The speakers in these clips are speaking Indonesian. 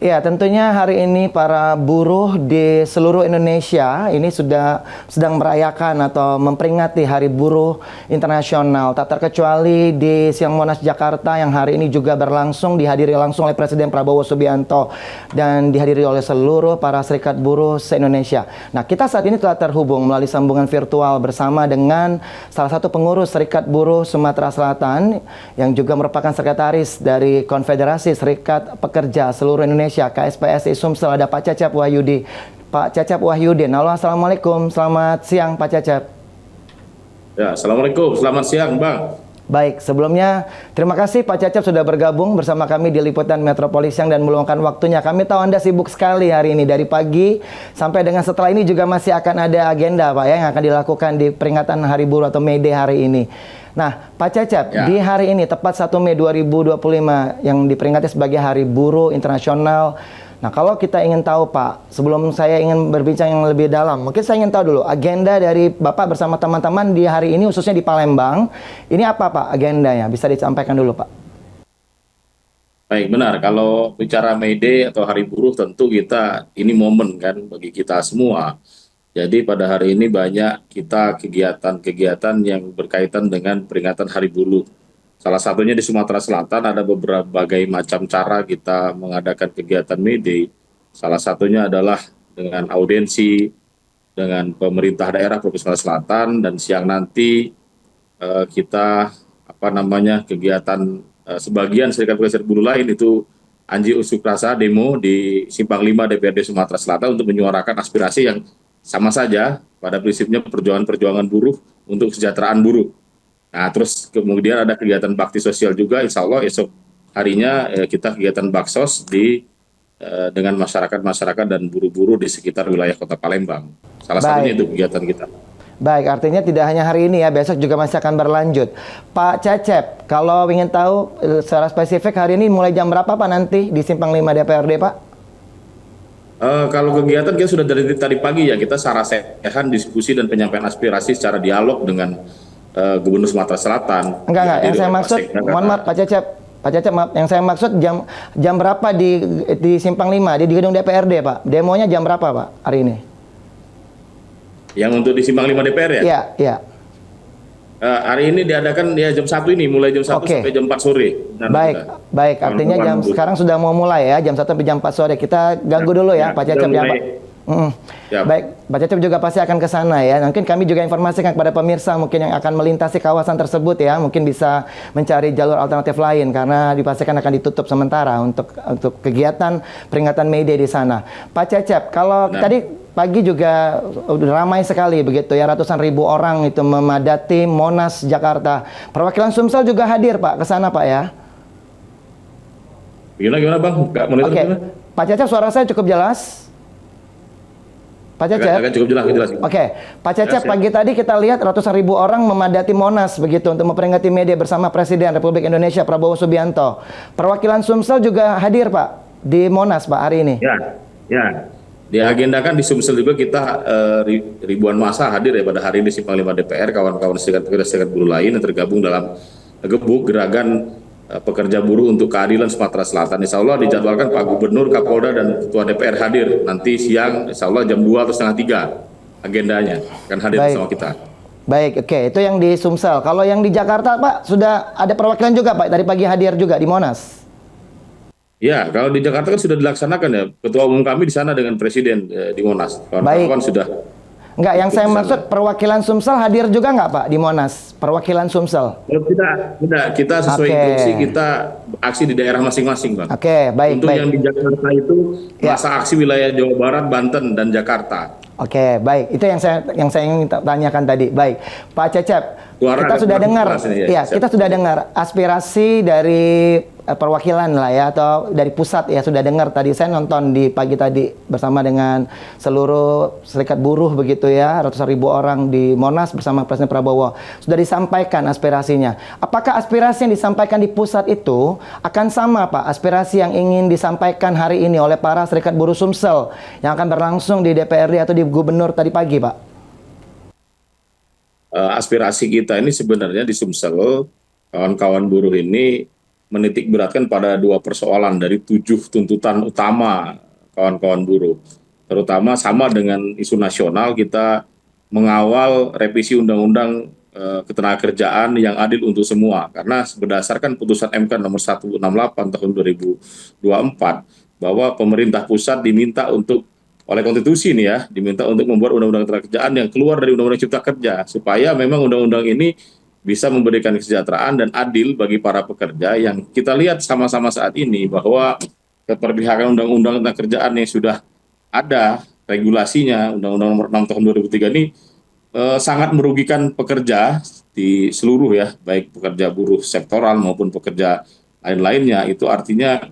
Ya, tentunya hari ini para buruh di seluruh Indonesia ini sudah sedang merayakan atau memperingati Hari Buruh Internasional. Tak terkecuali di Siang Monas Jakarta yang hari ini juga berlangsung, dihadiri langsung oleh Presiden Prabowo Subianto dan dihadiri oleh seluruh para serikat buruh se-Indonesia. Nah, kita saat ini telah terhubung melalui sambungan virtual bersama dengan salah satu pengurus Serikat Buruh Sumatera Selatan yang juga merupakan sekretaris dari Konfederasi Serikat Pekerja Seluruh Indonesia KSPSI Sumsel, ada Pak Cecep Wahyudi. Pak Cecep Wahyudin. Halo, assalamualaikum. Selamat siang, Pak Cecep. Ya, assalamualaikum. Selamat siang, Bang. Baik, sebelumnya terima kasih Pak Cecep sudah bergabung bersama kami di Liputan Metropolis Siang dan meluangkan waktunya. Kami tahu Anda sibuk sekali hari ini dari pagi sampai dengan setelah ini juga masih akan ada agenda Pak ya yang akan dilakukan di peringatan Hari Buruh atau May Day hari ini. Nah, Pak Cecep, Ya. di hari ini tepat 1 Mei 2025 yang diperingati sebagai Hari Buruh Internasional. Nah, kalau kita ingin tahu Pak, sebelum saya ingin berbincang yang lebih dalam, mungkin saya ingin tahu dulu agenda dari Bapak bersama teman-teman di hari ini khususnya di Palembang. Ini apa Pak agendanya? Bisa disampaikan dulu Pak. Baik, benar. Kalau bicara May Day atau Hari Buruh, tentu kita ini momen kan bagi kita semua. Jadi pada hari ini banyak kita kegiatan-kegiatan yang berkaitan dengan peringatan Hari Buruh. Salah satunya di Sumatera Selatan ada beberapa macam cara kita mengadakan kegiatan May Day. Salah satunya adalah dengan audiensi dengan pemerintah daerah Provinsi Sumatera Selatan, dan siang nanti kita kegiatan sebagian serikat pekerja buruh lain itu anji usuk rasa demo di Simpang 5 DPRD Sumatera Selatan untuk menyuarakan aspirasi yang sama saja, pada prinsipnya perjuangan-perjuangan buruh untuk kesejahteraan buruh. Nah, terus kemudian ada kegiatan bakti sosial juga, insya Allah esok harinya kita kegiatan baksos dengan masyarakat-masyarakat dan buruh-buruh di sekitar wilayah Kota Palembang. Salah satunya Baik. itu kegiatan kita. Baik, artinya tidak hanya hari ini ya, besok juga masih akan berlanjut. Pak Cecep, kalau ingin tahu secara spesifik hari ini mulai jam berapa Pak nanti di Simpang 5 DPRD Pak? Kalau kegiatan kita sudah dari tadi pagi ya, kita sarasehan diskusi dan penyampaian aspirasi secara dialog dengan Gubernur Sumatera Selatan. Enggak, yang Dihadiri saya oleh Pak maksud, Sekda. mohon maaf Pak Cecep. Pak Cecep, maaf, yang saya maksud jam berapa di Simpang 5, di gedung DPRD Pak? Demonya jam berapa Pak hari ini? Yang untuk di Simpang 5 DPR ya, Iya, iya. hari ini diadakan ya jam 1 ini, mulai jam 1 Oke. sampai jam 4 sore. Nah, Baik, kita. baik. Artinya Kawan-kawan jam buruh. sekarang sudah mau mulai ya, jam 1 sampai jam 4 sore. Kita ganggu dulu ya, Pak sudah Cecep ya, mulai. Pak. Mm. Ya. Baik, Pak Cecep juga pasti akan ke sana ya. Mungkin kami juga informasikan kepada pemirsa mungkin yang akan melintasi kawasan tersebut ya, mungkin bisa mencari jalur alternatif lain karena dipastikan akan ditutup sementara untuk kegiatan peringatan May Day di sana. Pak Cecep, kalau tadi pagi juga udah ramai sekali begitu ya, ratusan ribu orang itu memadati Monas Jakarta. Perwakilan Sumsel juga hadir Pak ke sana Pak ya. Gimana Bang? Monitor Oke, gimana? Pak Cecep suara saya cukup jelas? Pak Cecep? Agak cukup jelas. Oke, Pak Cecep, pagi tadi kita lihat ratusan ribu orang memadati Monas begitu untuk memperingati May Day bersama Presiden Republik Indonesia Prabowo Subianto. Perwakilan Sumsel juga hadir Pak di Monas Pak hari ini. Ya. Diagendakan di Sumsel juga kita ribuan massa hadir ya pada hari ini Simpang 5 DPR, kawan-kawan serikat pekerja serikat buruh lain yang tergabung dalam gebuk gerakan pekerja buruh untuk keadilan Sumatera Selatan. Insya Allah dijadwalkan Pak Gubernur, Kapolda, dan Ketua DPR hadir nanti siang, Insya Allah jam 2 atau setengah 3 agendanya akan hadir bersama kita. Baik, oke, itu yang di Sumsel. Kalau yang di Jakarta Pak, sudah ada perwakilan juga Pak, tadi pagi hadir juga di Monas. Ya, kalau di Jakarta kan sudah dilaksanakan ya, Ketua Umum kami di sana dengan Presiden di Monas. Kawan-kawan sudah. Enggak, yang saya maksud perwakilan Sumsel hadir juga nggak Pak di Monas? Perwakilan Sumsel? Kalau kita sesuai instruksi kita aksi di daerah masing-masing, Bang. Oke, baik. Untuk yang di Jakarta itu masa aksi wilayah Jawa Barat, Banten, dan Jakarta. Oke, baik. Itu yang saya ingin tanyakan tadi. Baik, Pak Cecep, kita sudah dengar, kita sudah dengar aspirasi dari perwakilan lah ya, atau dari pusat ya, sudah dengar tadi. Saya nonton di pagi tadi bersama dengan seluruh serikat buruh begitu ya, ratusan ribu orang di Monas bersama Presiden Prabowo. Sudah disampaikan aspirasinya. Apakah aspirasi yang disampaikan di pusat itu akan sama Pak, aspirasi yang ingin disampaikan hari ini oleh para serikat buruh Sumsel yang akan berlangsung di DPRD atau di Gubernur tadi pagi Pak? Aspirasi kita ini sebenarnya di Sumsel, kawan-kawan buruh ini menitik beratkan pada dua persoalan dari 7 tuntutan utama kawan-kawan buruh. Terutama sama dengan isu nasional, kita mengawal revisi Undang-Undang Ketenagakerjaan yang adil untuk semua. Karena berdasarkan putusan MK nomor 168 tahun 2024, bahwa pemerintah pusat diminta untuk oleh konstitusi nih ya, diminta untuk membuat undang-undang ketenagakerjaan yang keluar dari undang-undang cipta kerja, supaya memang undang-undang ini bisa memberikan kesejahteraan dan adil bagi para pekerja. Yang kita lihat sama-sama saat ini bahwa keberpihakan undang-undang ketenagakerjaan yang sudah ada regulasinya, Undang-Undang Nomor 6 Tahun 2003 ini sangat merugikan pekerja di seluruh ya, baik pekerja buruh sektoral maupun pekerja lain-lainnya. Itu artinya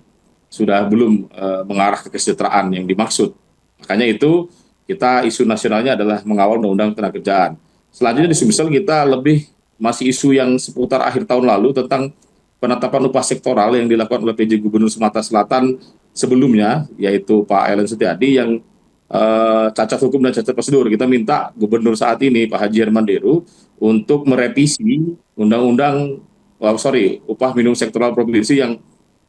sudah belum mengarah ke kesejahteraan yang dimaksud. Makanya itu kita isu nasionalnya adalah mengawal undang-undang ketenagakerjaan. Selanjutnya di Sumsel kita lebih masih isu yang seputar akhir tahun lalu tentang penetapan upah sektoral yang dilakukan oleh PJ Gubernur Sumatera Selatan sebelumnya, yaitu Pak Ellen Setiadi, yang cacat hukum dan cacat prosedur. Kita minta gubernur saat ini Pak Haji Herman Deru untuk merevisi undang-undang upah minimum sektoral provinsi yang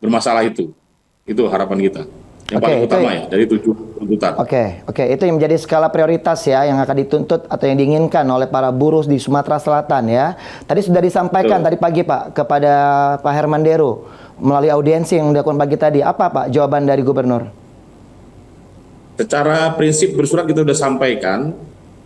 bermasalah itu. Itu harapan kita. Yang paling utama ya dari 7 tuntutan. Oke, itu yang menjadi skala prioritas ya yang akan dituntut atau yang diinginkan oleh para buruh di Sumatera Selatan ya. Tadi sudah disampaikan tadi pagi Pak kepada Pak Herman Deru melalui audiensi yang dilakukan pagi tadi. Apa Pak jawaban dari gubernur? Secara prinsip bersurat kita sudah sampaikan.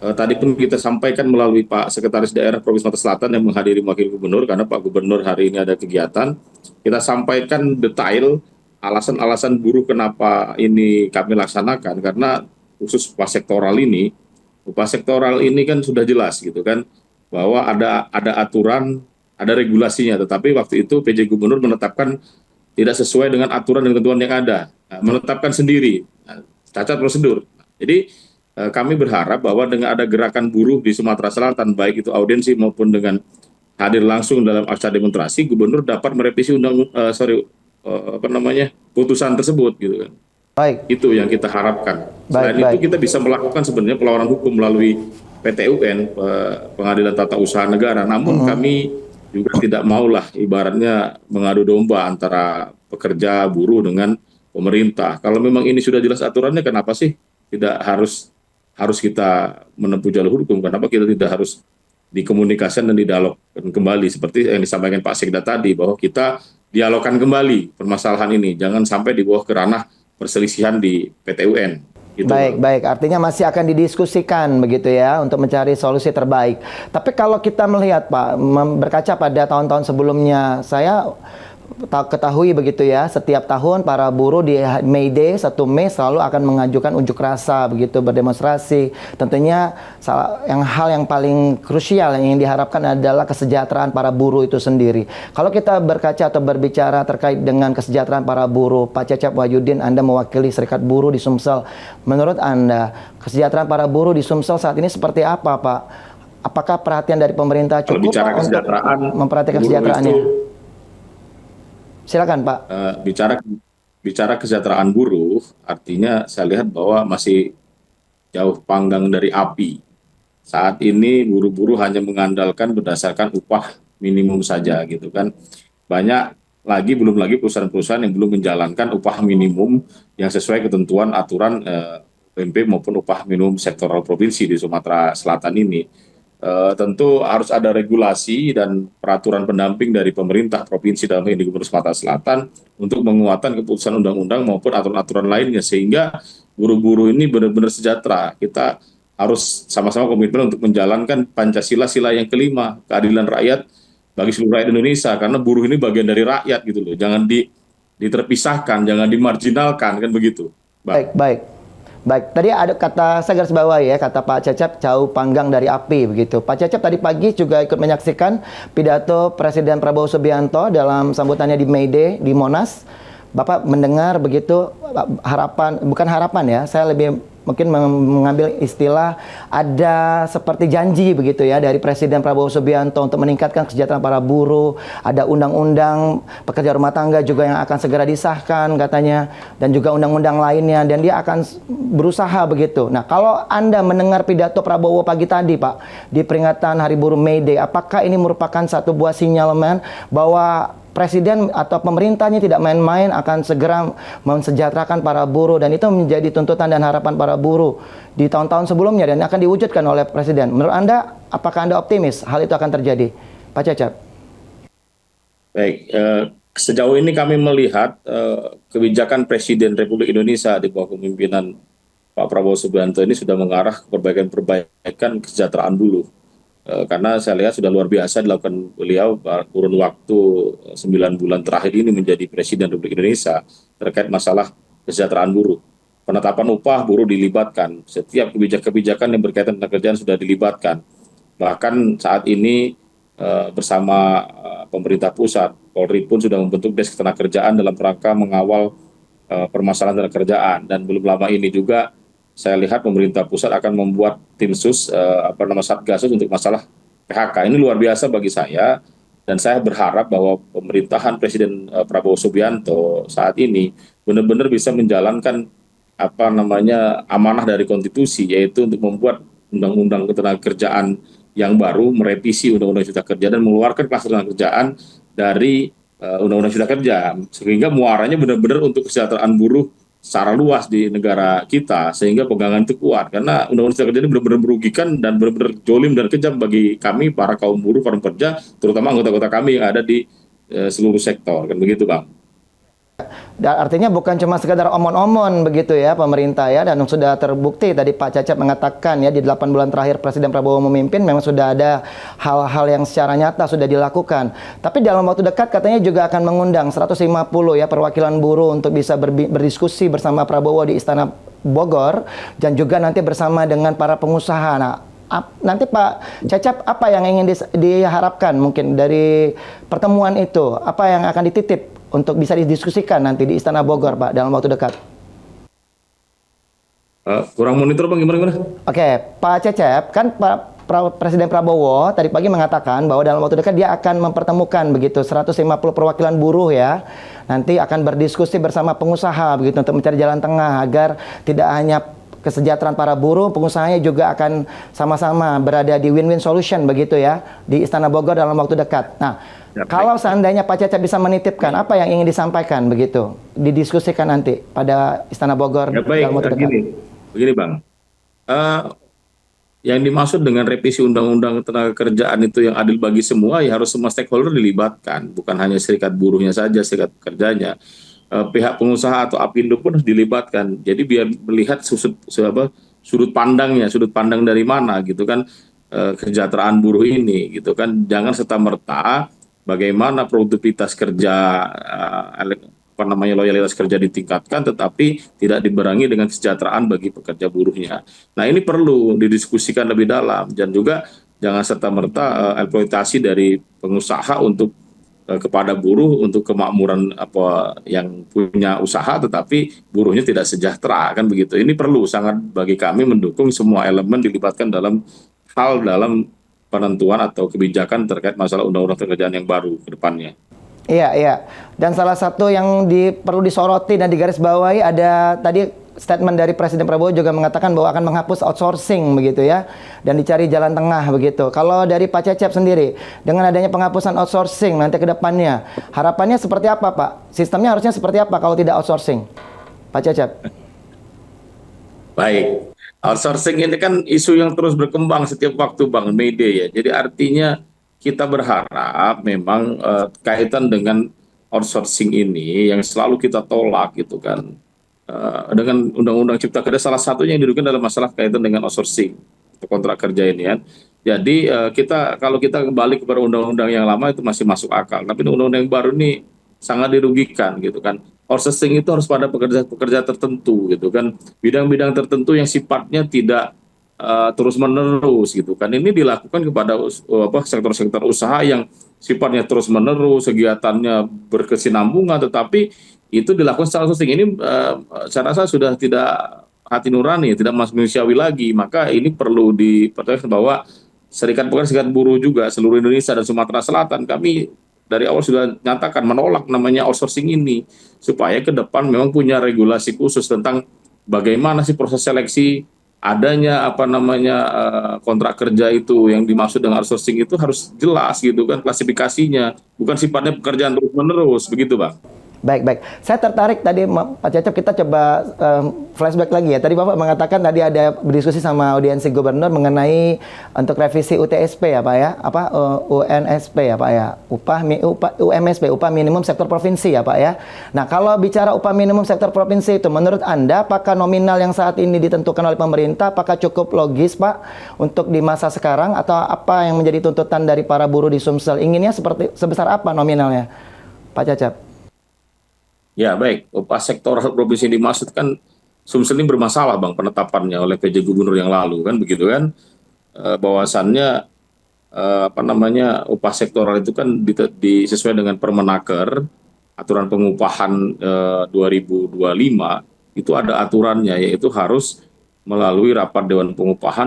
Tadi pun kita sampaikan melalui Pak Sekretaris Daerah Provinsi Sumatera Selatan yang menghadiri Wakil Gubernur, karena Pak Gubernur hari ini ada kegiatan. Kita sampaikan detail alasan-alasan buruh kenapa ini kami laksanakan, karena khusus upah sektoral ini kan sudah jelas gitu kan, bahwa ada aturan, ada regulasinya, tetapi waktu itu PJ Gubernur menetapkan tidak sesuai dengan aturan dan ketentuan yang ada, menetapkan sendiri, cacat prosedur. Jadi kami berharap bahwa dengan ada gerakan buruh di Sumatera Selatan, baik itu audiensi maupun dengan hadir langsung dalam acara demonstrasi, gubernur dapat merevisi putusan tersebut gitu kan. Baik. Itu yang kita harapkan. Selain itu kita bisa melakukan sebenarnya perlawanan hukum melalui PT UN, Pengadilan Tata Usaha Negara. Namun kami juga tidak maulah ibaratnya mengadu domba antara pekerja buruh dengan pemerintah. Kalau memang ini sudah jelas aturannya, kenapa sih tidak harus kita menempuh jalur hukum? Kenapa kita tidak harus dikomunikasikan dan didialogkan kembali seperti yang disampaikan Pak Sekda tadi, bahwa kita dialogkan kembali permasalahan ini, jangan sampai dibawa ke ranah perselisihan di PT UN. Gitu. Baik. Artinya masih akan didiskusikan begitu ya untuk mencari solusi terbaik. Tapi kalau kita melihat Pak, berkaca pada tahun-tahun sebelumnya, saya ketahui begitu ya, setiap tahun para buruh di May Day 1 Mei selalu akan mengajukan unjuk rasa begitu, berdemonstrasi. Tentunya hal yang paling krusial yang diharapkan adalah kesejahteraan para buruh itu sendiri. Kalau kita berkaca atau berbicara terkait dengan kesejahteraan para buruh, Pak Cecep Wahyudin, Anda mewakili Serikat Buruh di Sumsel. Menurut Anda, kesejahteraan para buruh di Sumsel saat ini seperti apa, Pak? Apakah perhatian dari pemerintah cukup untuk memperhatikan kesejahteraannya? Silakan Pak. Bicara kesejahteraan buruh, artinya saya lihat bahwa masih jauh panggang dari api. Saat ini buruh-buruh hanya mengandalkan berdasarkan upah minimum saja gitu kan. Belum lagi perusahaan-perusahaan yang belum menjalankan upah minimum yang sesuai ketentuan aturan UMP maupun upah minimum sektoral provinsi di Sumatera Selatan ini. Tentu harus ada regulasi dan peraturan pendamping dari pemerintah provinsi dalam hal ini Gubernur Sumatera Selatan untuk menguatkan keputusan undang-undang maupun aturan-aturan lainnya, sehingga buruh-buruh ini benar-benar sejahtera. Kita harus sama-sama komitmen untuk menjalankan Pancasila sila yang kelima, keadilan rakyat bagi seluruh rakyat Indonesia, karena buruh ini bagian dari rakyat gitu loh. Jangan diterpisahkan, jangan dimarginalkan, kan begitu. Baik, tadi ada kata, saya garis bawahi ya, kata Pak Cecep, jauh panggang dari api begitu. Pak Cecep tadi pagi juga ikut menyaksikan pidato Presiden Prabowo Subianto dalam sambutannya di May Day di Monas. Bapak mendengar begitu bukan harapan ya, saya lebih mungkin mengambil istilah ada seperti janji begitu ya dari Presiden Prabowo Subianto untuk meningkatkan kesejahteraan para buruh. Ada undang-undang pekerja rumah tangga juga yang akan segera disahkan katanya, dan juga undang-undang lainnya, dan dia akan berusaha begitu. Nah, kalau Anda mendengar pidato Prabowo pagi tadi Pak di peringatan Hari Buruh May Day, apakah ini merupakan satu buah sinyalemen bahwa Presiden atau pemerintahnya tidak main-main akan segera mensejahterakan para buruh, dan itu menjadi tuntutan dan harapan para buruh di tahun-tahun sebelumnya dan akan diwujudkan oleh Presiden. Menurut Anda, apakah Anda optimis hal itu akan terjadi? Pak Cecep. Baik, sejauh ini kami melihat kebijakan Presiden Republik Indonesia di bawah kepemimpinan Pak Prabowo Subianto ini sudah mengarah ke perbaikan kesejahteraan buruh. Karena saya lihat sudah luar biasa dilakukan beliau kurun waktu 9 bulan terakhir ini menjadi Presiden Republik Indonesia terkait masalah kesejahteraan buruh. Penetapan upah buruh dilibatkan, setiap kebijakan yang berkaitan dengan kerjaan sudah dilibatkan. Bahkan saat ini bersama pemerintah pusat, Polri pun sudah membentuk Desk Ketenagakerjaan dalam rangka mengawal permasalahan tenaga kerjaan, dan belum lama ini juga saya lihat pemerintah pusat akan membuat tim sus Satgasus untuk masalah PHK. Ini luar biasa bagi saya, dan saya berharap bahwa pemerintahan Presiden Prabowo Subianto saat ini benar-benar bisa menjalankan amanah dari konstitusi, yaitu untuk membuat undang-undang ketenagakerjaan yang baru, merevisi undang-undang cipta kerja dan mengeluarkan kluster ketenagakerjaan dari undang-undang cipta kerja, sehingga muaranya benar-benar untuk kesejahteraan buruh secara luas di negara kita, sehingga pegangan itu kuat. Karena undang-undang cipta kerja ini benar-benar merugikan dan benar-benar jolim dan kejam bagi kami para kaum buruh, para pekerja, terutama anggota-anggota kami yang ada di seluruh sektor, kan begitu, Bang. Dan artinya bukan cuma sekedar omon-omon begitu ya pemerintah ya, dan sudah terbukti tadi Pak Cecep mengatakan ya, di 8 bulan terakhir Presiden Prabowo memimpin memang sudah ada hal-hal yang secara nyata sudah dilakukan. Tapi dalam waktu dekat katanya juga akan mengundang 150 ya perwakilan buruh untuk bisa berdiskusi bersama Prabowo di Istana Bogor, dan juga nanti bersama dengan para pengusaha. Nah, nanti Pak Cecep, apa yang ingin diharapkan mungkin dari pertemuan itu? Apa yang akan dititip untuk bisa didiskusikan nanti di Istana Bogor, Pak, dalam waktu dekat? Kurang monitor, Bang, gimana? Oke, Pak Cecep, kan Presiden Prabowo tadi pagi mengatakan bahwa dalam waktu dekat dia akan mempertemukan begitu 150 perwakilan buruh ya. Nanti akan berdiskusi bersama pengusaha begitu untuk mencari jalan tengah agar tidak hanya kesejahteraan para buruh, pengusahanya juga akan sama-sama berada di win-win solution begitu ya di Istana Bogor dalam waktu dekat. Nah, kalau seandainya Pak Cecep bisa menitipkan apa yang ingin disampaikan begitu, didiskusikan nanti pada Istana Bogor Ya, baik, dalam waktu dekat. Begini, Bang. Yang dimaksud dengan revisi Undang-Undang Ketenagakerjaan itu yang adil bagi semua, ya harus semua stakeholder dilibatkan, bukan hanya serikat buruhnya saja, serikat pekerjanya. Pihak pengusaha atau Apindo pun harus dilibatkan. Jadi biar melihat sudut pandang dari mana gitu kan, kesejahteraan buruh ini gitu kan. Jangan serta-merta bagaimana produktivitas kerja, loyalitas kerja ditingkatkan, tetapi tidak dibarengi dengan kesejahteraan bagi pekerja buruhnya. Nah, ini perlu didiskusikan lebih dalam, dan juga jangan serta-merta eksploitasi dari pengusaha untuk kepada buruh untuk kemakmuran yang punya usaha, tetapi buruhnya tidak sejahtera, kan begitu. Ini perlu sangat bagi kami mendukung semua elemen dilibatkan dalam penentuan atau kebijakan terkait masalah undang-undang pekerjaan yang baru ke depannya. Iya, iya. Dan salah satu yang perlu disoroti dan digarisbawahi ada tadi statement dari Presiden Prabowo juga mengatakan bahwa akan menghapus outsourcing begitu ya, dan dicari jalan tengah begitu. Kalau dari Pak Cecep sendiri, dengan adanya penghapusan outsourcing nanti ke depannya, harapannya seperti apa, Pak? Sistemnya harusnya seperti apa kalau tidak outsourcing? Pak Cecep. Baik, outsourcing ini kan isu yang terus berkembang setiap waktu, Bang, media ya. Jadi artinya kita berharap memang kaitan dengan outsourcing ini yang selalu kita tolak gitu kan. Dengan Undang-Undang Cipta Kerja salah satunya yang dirugikan dalam masalah kaitan dengan outsourcing atau kontrak kerja ini kan. Jadi kalau kita kembali kepada undang-undang yang lama itu masih masuk akal, tapi undang-undang yang baru ini sangat dirugikan gitu kan. Outsourcing itu harus pada pekerja-pekerja tertentu gitu kan, bidang-bidang tertentu yang sifatnya tidak terus-menerus gitu kan. Ini dilakukan kepada sektor-sektor usaha yang sifatnya terus-menerus, kegiatannya berkesinambungan, tetapi itu dilakukan secara outsourcing. Ini saya rasa sudah tidak hati nurani, tidak manusiawi lagi. Maka ini perlu diperhatikan bahwa Serikat Pekerja, Serikat Buruh juga seluruh Indonesia dan Sumatera Selatan, kami dari awal sudah nyatakan menolak namanya outsourcing ini, supaya ke depan memang punya regulasi khusus tentang bagaimana sih proses seleksi adanya apa namanya kontrak kerja itu yang dimaksud dengan outsourcing itu harus jelas gitu kan klasifikasinya, bukan sifatnya pekerjaan terus-menerus begitu, Bang. Baik, baik. Saya tertarik tadi Pak Cecep, kita coba flashback lagi ya. Tadi Bapak mengatakan tadi ada berdiskusi sama audiensi gubernur mengenai untuk revisi UTSP ya Pak ya, apa UNSP ya Pak ya, UMSP, upah minimum sektor provinsi ya Pak ya. Nah kalau bicara upah minimum sektor provinsi itu, menurut Anda apakah nominal yang saat ini ditentukan oleh pemerintah, apakah cukup logis Pak untuk di masa sekarang, atau apa yang menjadi tuntutan dari para buruh di Sumsel? Inginnya seperti sebesar apa nominalnya, Pak Cecep? Ya, baik. Upah sektor provinsi yang dimaksud kan Sumsel ini bermasalah, Bang, penetapannya oleh PJ Gubernur yang lalu kan begitu kan. Bahwasannya apa namanya upah sektoral itu kan sesuai dengan Permenaker aturan pengupahan 2025 itu ada aturannya, yaitu harus melalui rapat Dewan Pengupahan,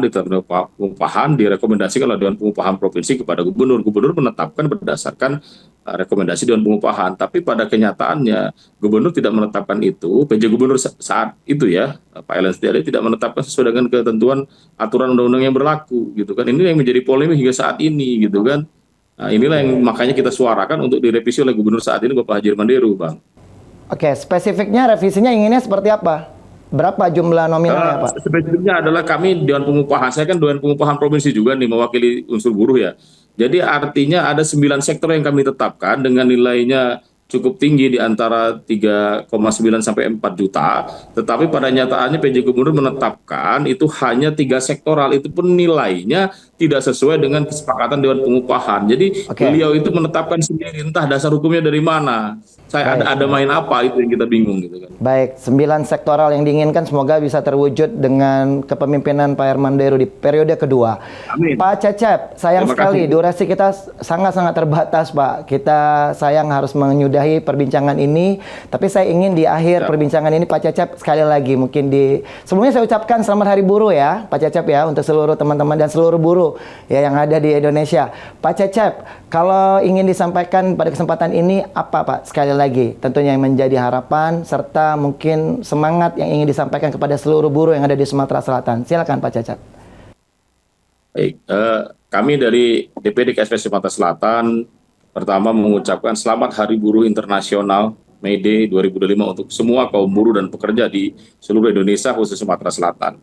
pengupahan direkomendasikan oleh Dewan Pengupahan Provinsi kepada Gubernur. Gubernur menetapkan berdasarkan rekomendasi Dewan Pengupahan. Tapi pada kenyataannya Gubernur tidak menetapkan itu. PJ Gubernur saat itu ya, Pak Ellen Setiadi tidak menetapkan sesuai dengan ketentuan aturan undang-undang yang berlaku, gitu kan. Ini yang menjadi polemik hingga saat ini, gitu kan. Nah, inilah yang makanya kita suarakan untuk direvisi oleh Gubernur saat ini, Bapak Haji Manderu, Bang. Oke, spesifiknya revisinya inginnya seperti apa? Berapa jumlah nominalnya, Pak? Spesifiknya adalah kami Dewan Pengupahan, saya kan Dewan Pengupahan Provinsi juga nih, mewakili unsur buruh ya. Jadi artinya ada 9 sektor yang kami tetapkan dengan nilainya cukup tinggi di antara 3,9 sampai 4 juta. Tetapi pada nyataannya PJ Gubernur menetapkan itu hanya 3 sektoral, itu pun nilainya tidak sesuai dengan kesepakatan Dewan Pengupahan. Jadi beliau itu menetapkan sendiri, entah dasar hukumnya dari mana. Saya ada main apa, itu yang kita bingung gitu kan. Baik, 9 sektoral yang diinginkan semoga bisa terwujud dengan kepemimpinan Pak Hermanderu di periode kedua. Amin. Pak Cecep, sayang sekali durasi kita sangat-sangat terbatas, Pak. Kita sayang harus menyudahi perbincangan ini, tapi saya ingin di akhir perbincangan ini Pak Cecep sekali lagi mungkin sebelumnya saya ucapkan selamat Hari Buruh ya, Pak Cecep ya, untuk seluruh teman-teman dan seluruh buruh ya yang ada di Indonesia. Pak Cecep, kalau ingin disampaikan pada kesempatan ini apa Pak? Sekali lagi, tentunya yang menjadi harapan serta mungkin semangat yang ingin disampaikan kepada seluruh buruh yang ada di Sumatera Selatan. Silakan Pak Cecep. Baik, kami dari DPD KSP Sumatera Selatan pertama mengucapkan selamat Hari Buruh Internasional May Day 2025 untuk semua kaum buruh dan pekerja di seluruh Indonesia khusus Sumatera Selatan.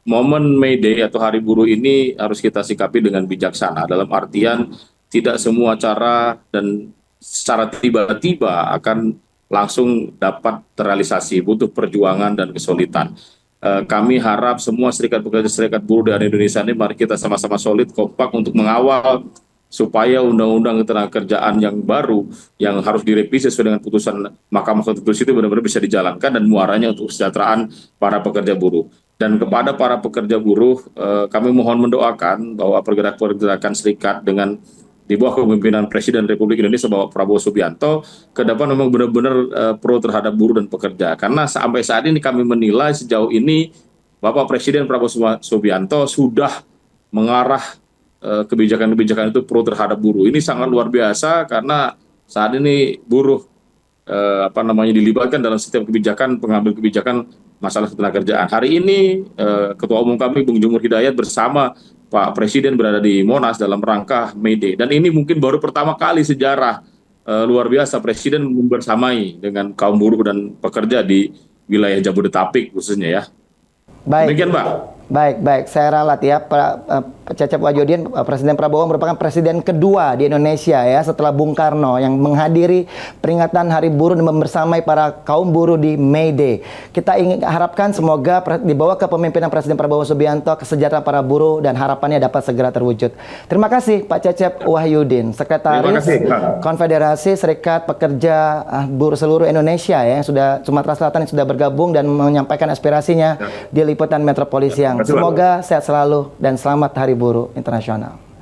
Momen May Day atau Hari Buruh ini harus kita sikapi dengan bijaksana, dalam artian tidak semua cara dan secara tiba-tiba akan langsung dapat terrealisasi, butuh perjuangan dan kesulitan. Kami harap semua serikat pekerja, serikat buruh di Indonesia ini, mari kita sama-sama solid, kompak untuk mengawal supaya undang-undang ketenagakerjaan yang baru yang harus direvisi sesuai dengan putusan Mahkamah Konstitusi itu benar-benar bisa dijalankan dan muaranya untuk kesejahteraan para pekerja buruh. Dan kepada para pekerja buruh, kami mohon mendoakan bahwa pergerakan serikat dengan di bawah kepemimpinan Presiden Republik Indonesia Bapak Prabowo Subianto ke depan memang benar-benar pro terhadap buruh dan pekerja. Karena sampai saat ini kami menilai sejauh ini Bapak Presiden Prabowo Subianto sudah mengarah kebijakan-kebijakan itu pro terhadap buruh. Ini sangat luar biasa karena saat ini buruh dilibatkan dalam setiap kebijakan, pengambil kebijakan masalah ketenagakerjaan. Hari ini Ketua Umum kami Bung Jumur Hidayat bersama Pak Presiden berada di Monas dalam rangka May Day. Dan ini mungkin baru pertama kali sejarah luar biasa Presiden membersamai dengan kaum buruh dan pekerja di wilayah Jabodetabek khususnya ya. Baik. Demikian Pak. Baik. Saya ralat ya, Pak Cecep Wahyudin, Presiden Prabowo merupakan presiden kedua di Indonesia ya setelah Bung Karno yang menghadiri peringatan Hari Buruh dan membersamai para kaum buruh di May Day. Kita ingin harapkan semoga di bawah kepemimpinan Presiden Prabowo Subianto kesejahteraan para buruh dan harapannya dapat segera terwujud. Terima kasih Pak Cecep Wahyudin, Sekretaris Konfederasi Serikat Pekerja Buruh seluruh Indonesia ya, yang sudah Sumatera Selatan yang sudah bergabung dan menyampaikan aspirasinya di liputan Metropolis Siang. Semoga sehat selalu dan selamat Hari Buruh Internasional.